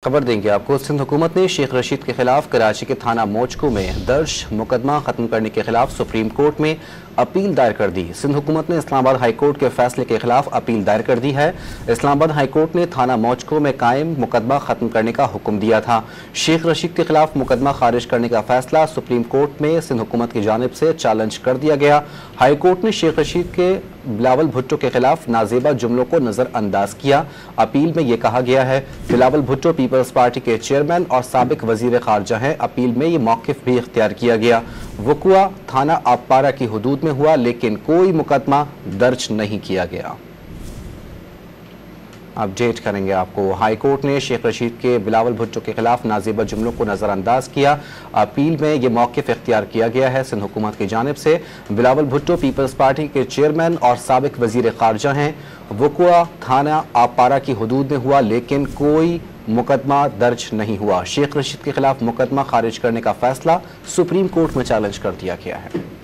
खबर देंगे आपको। सिंध हुकूमत ने शेख रशीद के खिलाफ कराची के थाना मोचको में दर्ज मुकदमा खत्म करने के खिलाफ सुप्रीम कोर्ट में अपील दायर कर दी। सिंध हुकूमत ने इस्लामाबाद हाई कोर्ट के फैसले के खिलाफ अपील दायर कर दी है। इस्लामाबाद हाई कोर्ट ने थाना मोचको में कायम मुकदमा खत्म करने का हुक्म दिया था। शेख रशीद के खिलाफ मुकदमा खारिज करने का फैसला सुप्रीम कोर्ट में सिंध हुकूमत की जानिब से चैलेंज कर दिया गया। हाई कोर्ट ने शेख रशीद के बिलावल भुट्टो के खिलाफ नाजेबा जुमलों को नजरअंदाज किया। अपील में यह कहा गया है, बिलावल भुट्टो पीपल्स पार्टी के चेयरमैन और साबिक वजीर खारजा हैं। अपील में ये मौक़िफ़ भी इख्तियार किया गया। वक़ुआ थाना आबपारा की हुदूद में हुआ, लेकिन कोई मुकदमा दर्ज नहीं किया गया। अपडेट करेंगे आपको। हाई कोर्ट ने शेख रशीद के बिलावल भुट्टो के खिलाफ नाजेबा जुमलों को नजरअंदाज किया। अपील में यह मौक़िफ़ इख्तियार किया गया है सिंध हुकूमत की जानिब से। बिलावल भुट्टो पीपल्स पार्टी के चेयरमैन और साबिक वजीर खारजा हैं। वक़ुआ थाना आबपारा की हुदूद में हुआ, लेकिन कोई मुकदमा दर्ज नहीं हुआ। शेख रशीद के खिलाफ मुकदमा खारिज करने का फैसला सुप्रीम कोर्ट में चैलेंज कर दिया गया है।